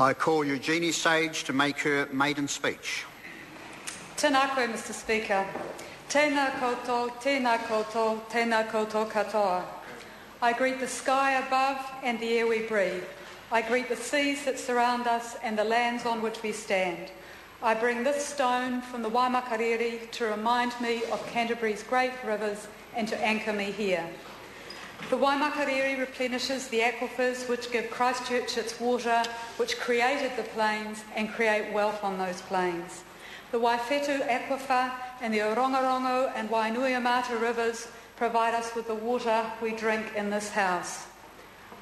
I call Eugenie Sage to make her maiden speech. Tēnā koe, Mr. Speaker. Tēnā koutou, tēnā koutou, tēnā koutou katoa. I greet the sky above and the air we breathe. I greet the seas that surround us and the lands on which we stand. I bring this stone from the Waimakariri to remind me of Canterbury's great rivers and to anchor me here. The Waimakariri replenishes the aquifers which give Christchurch its water, which created the plains and create wealth on those plains. The Waifetu aquifer and the Orongorongo and Wainuiomata rivers provide us with the water we drink in this house.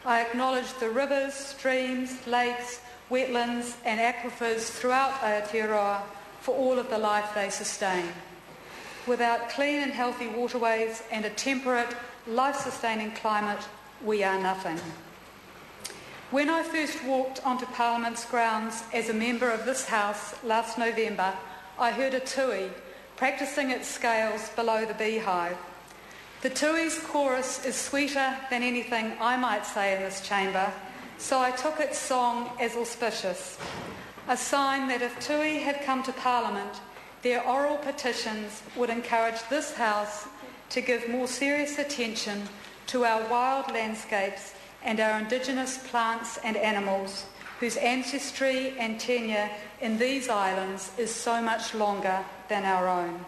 I acknowledge the rivers, streams, lakes, wetlands and aquifers throughout Aotearoa for all of the life they sustain. Without clean and healthy waterways and a temperate, life-sustaining climate, we are nothing. When I first walked onto Parliament's grounds as a member of this House last November, I heard a tui practising its scales below the beehive. The tui's chorus is sweeter than anything I might say in this chamber, so I took its song as auspicious, a sign that if tui had come to Parliament, their oral petitions would encourage this House to give more serious attention to our wild landscapes and our indigenous plants and animals, whose ancestry and tenure in these islands is so much longer than our own.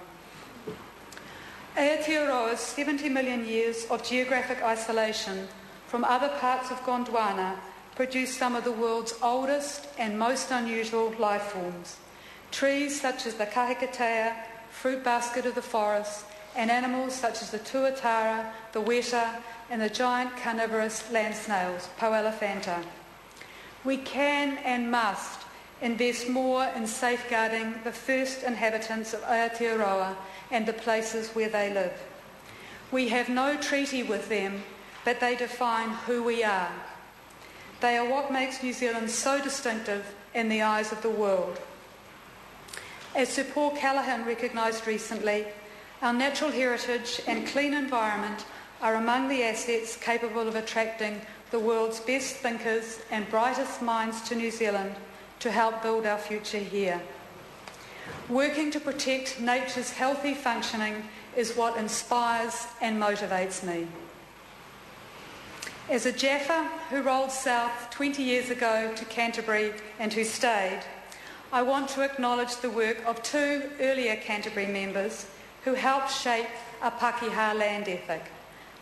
Aotearoa's 70 million years of geographic isolation from other parts of Gondwana produce some of the world's oldest and most unusual life forms. Trees such as the kahikatea, fruit basket of the forest, and animals such as the tuatara, the weta, and the giant carnivorous land snails, Poelephanta. We can and must invest more in safeguarding the first inhabitants of Aotearoa and the places where they live. We have no treaty with them, but they define who we are. They are what makes New Zealand so distinctive in the eyes of the world. As Sir Paul Callaghan recognised recently, our natural heritage and clean environment are among the assets capable of attracting the world's best thinkers and brightest minds to New Zealand to help build our future here. Working to protect nature's healthy functioning is what inspires and motivates me. As a Jaffa who rolled south 20 years ago to Canterbury and who stayed, I want to acknowledge the work of two earlier Canterbury members who helped shape a Pakeha land ethic,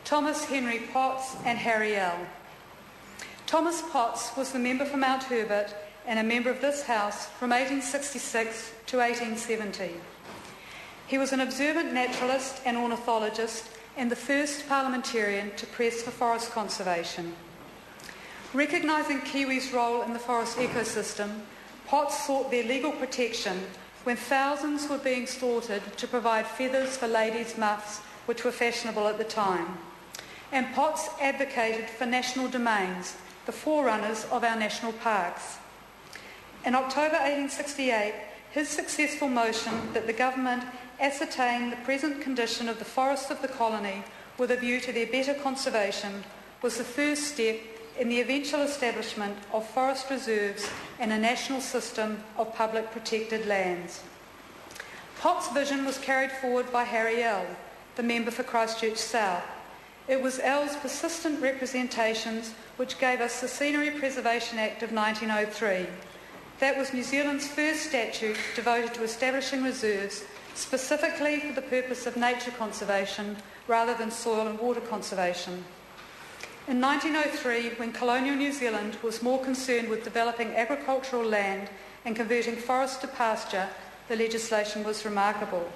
Thomas Henry Potts and Harry L. Thomas Potts was the member for Mount Herbert and a member of this House from 1866 to 1870. He was an observant naturalist and ornithologist and the first parliamentarian to press for forest conservation. Recognising Kiwis' role in the forest ecosystem, Potts sought their legal protection when thousands were being slaughtered to provide feathers for ladies' muffs, which were fashionable at the time. And Potts advocated for national domains, the forerunners of our national parks. In October 1868, his successful motion that the government ascertain the present condition of the forests of the colony with a view to their better conservation was the first step in the eventual establishment of forest reserves and a national system of public protected lands. Potts' vision was carried forward by Harry L., the member for Christchurch South. It was L's persistent representations which gave us the Scenery Preservation Act of 1903. That was New Zealand's first statute devoted to establishing reserves specifically for the purpose of nature conservation rather than soil and water conservation. In 1903, when colonial New Zealand was more concerned with developing agricultural land and converting forest to pasture, the legislation was remarkable.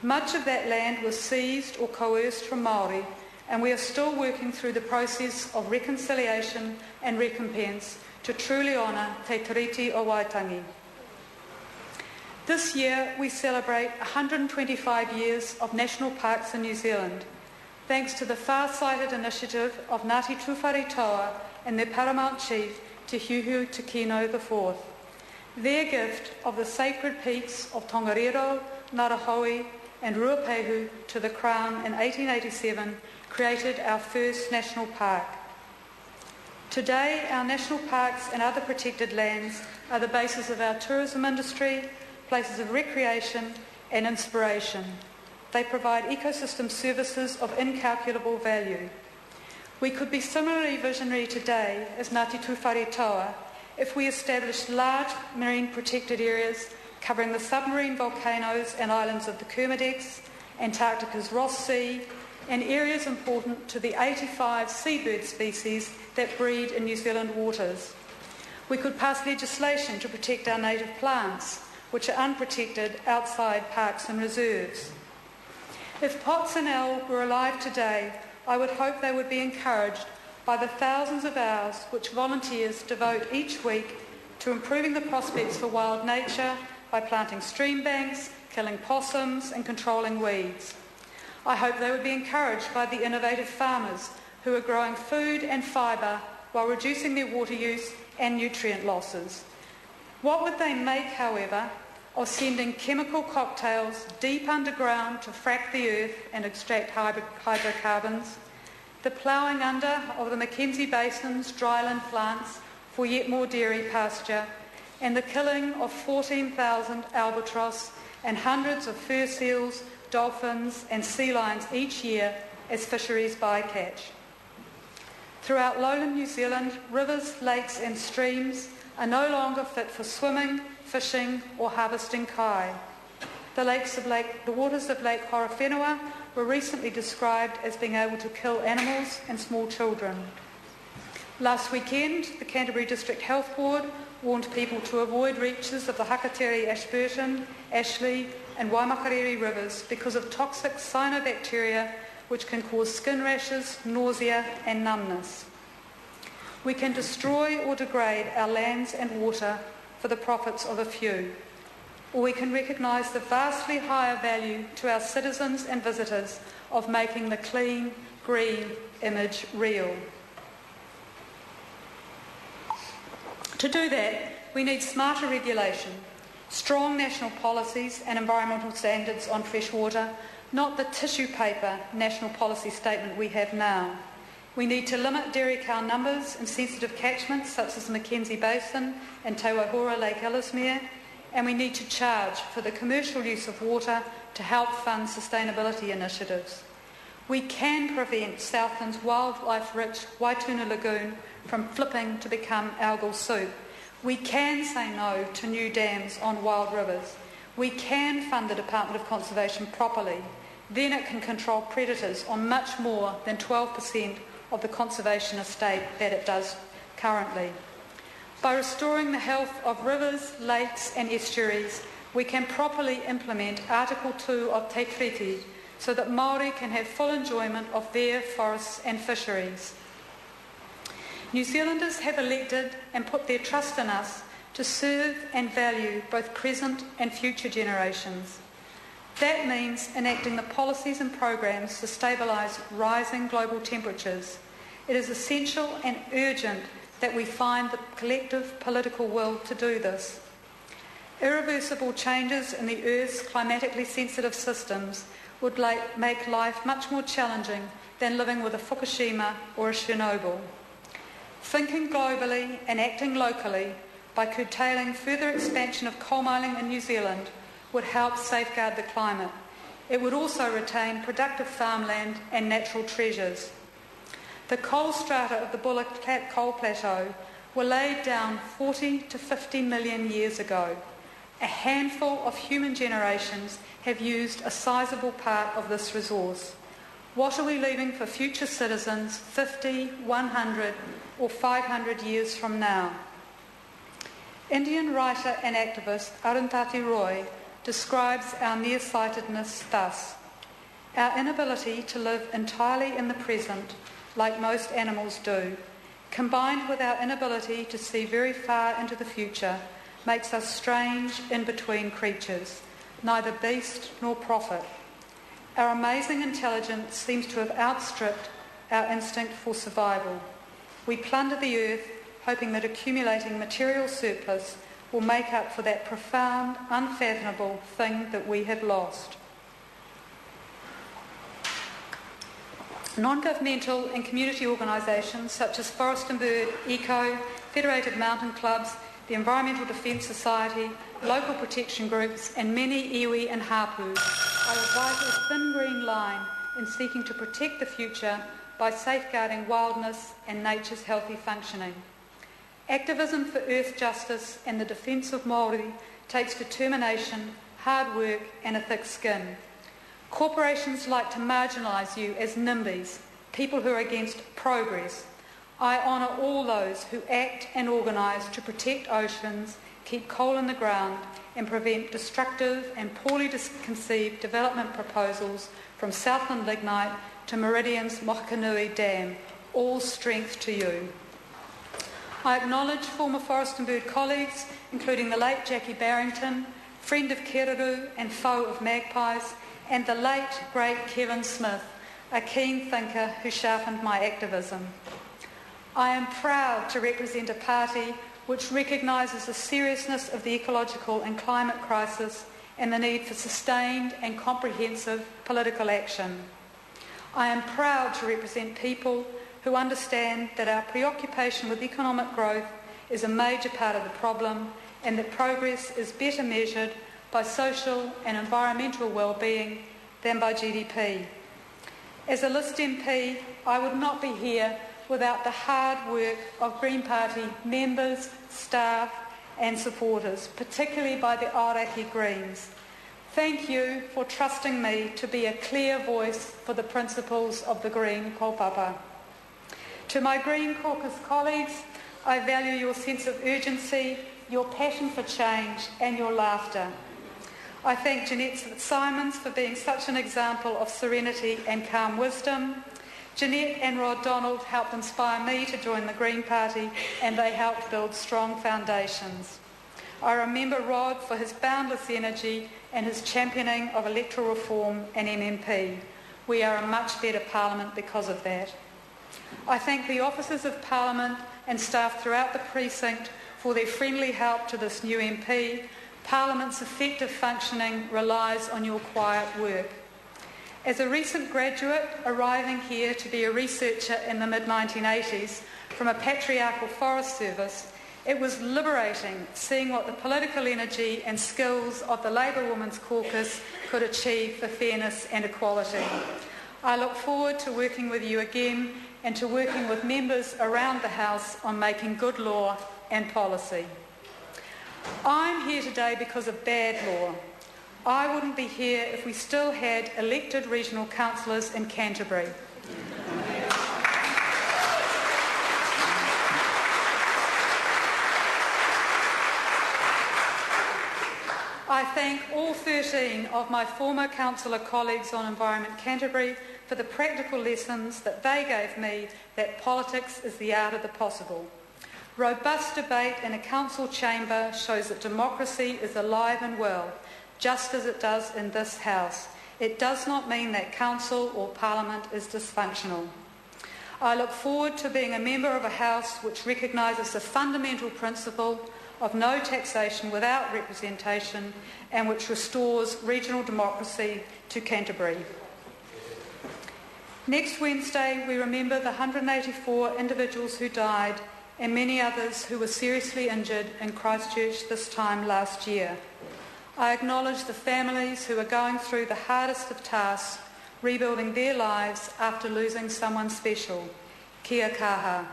Much of that land was seized or coerced from Māori, and we are still working through the process of reconciliation and recompense to truly honour Te Tiriti o Waitangi. This year we celebrate 125 years of national parks in New Zealand, thanks to the far-sighted initiative of Ngāti Tuwhare Toa and their paramount chief, Te Hiuhiu Te Kino IV. Their gift of the sacred peaks of Tongariro, Ngarahoe and Ruapehu to the Crown in 1887 created our first national park. Today, our national parks and other protected lands are the basis of our tourism industry, places of recreation and inspiration. They provide ecosystem services of incalculable value. We could be similarly visionary today as Ngāti Tuwharetoa if we established large marine protected areas covering the submarine volcanoes and islands of the Kermadec, Antarctica's Ross Sea, and areas important to the 85 seabird species that breed in New Zealand waters. We could pass legislation to protect our native plants, which are unprotected outside parks and reserves. If Potts and Elle were alive today, I would hope they would be encouraged by the thousands of hours which volunteers devote each week to improving the prospects for wild nature by planting stream banks, killing possums and controlling weeds. I hope they would be encouraged by the innovative farmers who are growing food and fibre while reducing their water use and nutrient losses. What would they make, however, of sending chemical cocktails deep underground to frack the earth and extract hydrocarbons, the ploughing under of the Mackenzie Basin's dryland plants for yet more dairy pasture, and the killing of 14,000 albatross and hundreds of fur seals, dolphins and sea lions each year as fisheries bycatch. Throughout lowland New Zealand, rivers, lakes and streams are no longer fit for swimming, fishing or harvesting kai. The waters of Lake Horowhenua were recently described as being able to kill animals and small children. Last weekend, the Canterbury District Health Board warned people to avoid reaches of the Hakateri, Ashburton, Ashley and Waimakariri rivers because of toxic cyanobacteria which can cause skin rashes, nausea and numbness. We can destroy or degrade our lands and water for the profits of a few, or we can recognise the vastly higher value to our citizens and visitors of making the clean, green image real. To do that, we need smarter regulation, strong national policies and environmental standards on fresh water, not the tissue paper national policy statement we have now. We need to limit dairy cow numbers in sensitive catchments such as the Mackenzie Basin and Te Waihora Lake Ellesmere, and we need to charge for the commercial use of water to help fund sustainability initiatives. We can prevent Southland's wildlife-rich Waituna Lagoon from flipping to become algal soup. We can say no to new dams on wild rivers. We can fund the Department of Conservation properly. Then it can control predators on much more than 12% of the conservation estate that it does currently. By restoring the health of rivers, lakes and estuaries, we can properly implement Article 2 of Te Treaty so that Māori can have full enjoyment of their forests and fisheries. New Zealanders have elected and put their trust in us to serve and value both present and future generations. That means enacting the policies and programs to stabilise rising global temperatures. It is essential and urgent that we find the collective political will to do this. Irreversible changes in the Earth's climatically sensitive systems would make life much more challenging than living with a Fukushima or a Chernobyl. Thinking globally and acting locally by curtailing further expansion of coal mining in New Zealand would help safeguard the climate. It would also retain productive farmland and natural treasures. The coal strata of the Buller Coal Plateau were laid down 40 to 50 million years ago. A handful of human generations have used a sizable part of this resource. What are we leaving for future citizens 50, 100 or 500 years from now? Indian writer and activist Arundhati Roy describes our nearsightedness thus: our inability to live entirely in the present, like most animals do, combined with our inability to see very far into the future, makes us strange in-between creatures, neither beast nor prophet. Our amazing intelligence seems to have outstripped our instinct for survival. We plunder the earth, hoping that accumulating material surplus will make up for that profound, unfathomable thing that we have lost. Non-governmental and community organisations such as Forest and Bird, ECO, Federated Mountain Clubs, the Environmental Defence Society, local protection groups and many iwi and hapu are a vital thin green line in seeking to protect the future by safeguarding wildness and nature's healthy functioning. Activism for earth justice and the defence of Māori takes determination, hard work and a thick skin. Corporations like to marginalise you as NIMBYs, people who are against progress. I honour all those who act and organise to protect oceans, keep coal in the ground and prevent destructive and poorly conceived development proposals from Southland Lignite to Meridian's Mohakanui Dam. All strength to you. I acknowledge former Forest and Bird colleagues, including the late Jackie Barrington, friend of Kereru and foe of magpies, and the late, great Kevin Smith, a keen thinker who sharpened my activism. I am proud to represent a party which recognises the seriousness of the ecological and climate crisis and the need for sustained and comprehensive political action. I am proud to represent people who understand that our preoccupation with economic growth is a major part of the problem and that progress is better measured by social and environmental well-being than by GDP. As a List MP, I would not be here without the hard work of Green Party members, staff and supporters, particularly by the Aoraki Greens. Thank you for trusting me to be a clear voice for the principles of the Green kaupapa. To my Green Caucus colleagues, I value your sense of urgency, your passion for change and your laughter. I thank Jeanette Simons for being such an example of serenity and calm wisdom. Jeanette and Rod Donald helped inspire me to join the Green Party and they helped build strong foundations. I remember Rod for his boundless energy and his championing of electoral reform and MMP. We are a much better Parliament because of that. I thank the officers of Parliament and staff throughout the precinct for their friendly help to this new MP. Parliament's effective functioning relies on your quiet work. As a recent graduate arriving here to be a researcher in the mid-1980s from a patriarchal forest service, it was liberating seeing what the political energy and skills of the Labour Women's Caucus could achieve for fairness and equality. I look forward to working with you again and to working with members around the House on making good law and policy. I'm here today because of bad law. I wouldn't be here if we still had elected regional councillors in Canterbury. I thank all 13 of my former councillor colleagues on Environment Canterbury for the practical lessons that they gave me that politics is the art of the possible. Robust debate in a council chamber shows that democracy is alive and well, just as it does in this House. It does not mean that council or Parliament is dysfunctional. I look forward to being a member of a House which recognises the fundamental principle of no taxation without representation and which restores regional democracy to Canterbury. Next Wednesday, we remember the 184 individuals who died and many others who were seriously injured in Christchurch this time last year. I acknowledge the families who are going through the hardest of tasks, rebuilding their lives after losing someone special. Kia kaha.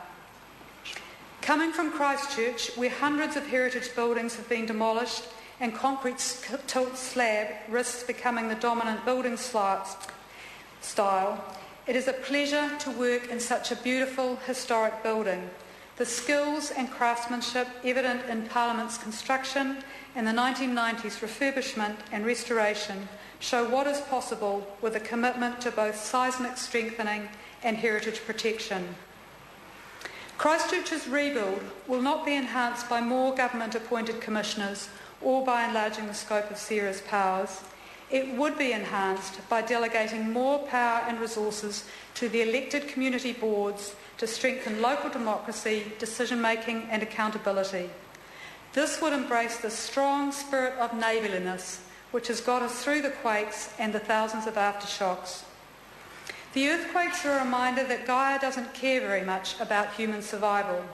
Coming from Christchurch, where hundreds of heritage buildings have been demolished and concrete tilt slab risks becoming the dominant building style, it is a pleasure to work in such a beautiful historic building. The skills and craftsmanship evident in Parliament's construction and the 1990s refurbishment and restoration show what is possible with a commitment to both seismic strengthening and heritage protection. Christchurch's rebuild will not be enhanced by more government-appointed commissioners or by enlarging the scope of Sarah's powers. It would be enhanced by delegating more power and resources to the elected community boards to strengthen local democracy, decision-making and accountability. This would embrace the strong spirit of neighbourliness which has got us through the quakes and the thousands of aftershocks. The earthquakes are a reminder that Gaia doesn't care very much about human survival.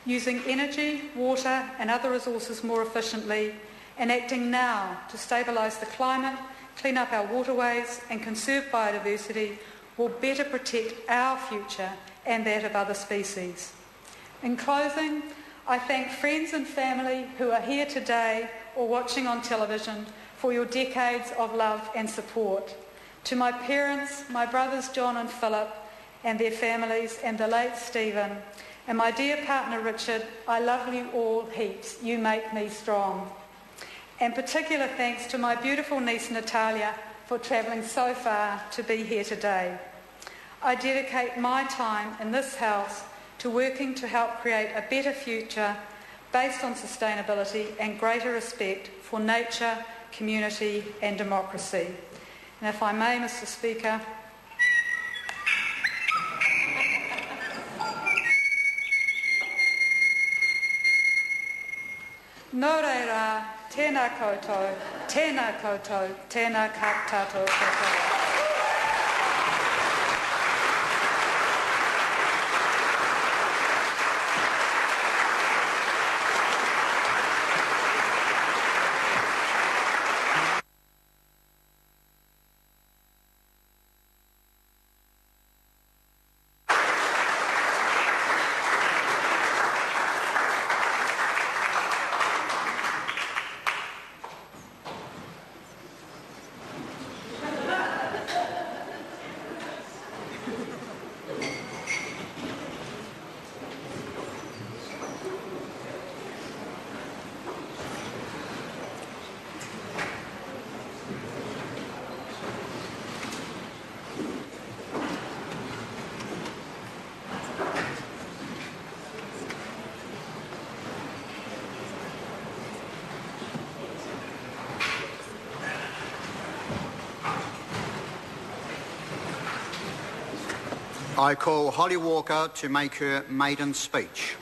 Using energy, water and other resources more efficiently and acting now to stabilise the climate, clean up our waterways and conserve biodiversity will better protect our future and that of other species. In closing, I thank friends and family who are here today or watching on television for your decades of love and support. To my parents, my brothers John and Philip and their families and the late Stephen, and my dear partner Richard, I love you all heaps. You make me strong. And particular thanks to my beautiful niece Natalia for travelling so far to be here today. I dedicate my time in this house to working to help create a better future based on sustainability and greater respect for nature, community and democracy. And if I may, Mr. Speaker, nō reira, tēnā koutou, tēnā koutou, tēnā tātou katoa. I call Holly Walker to make her maiden speech.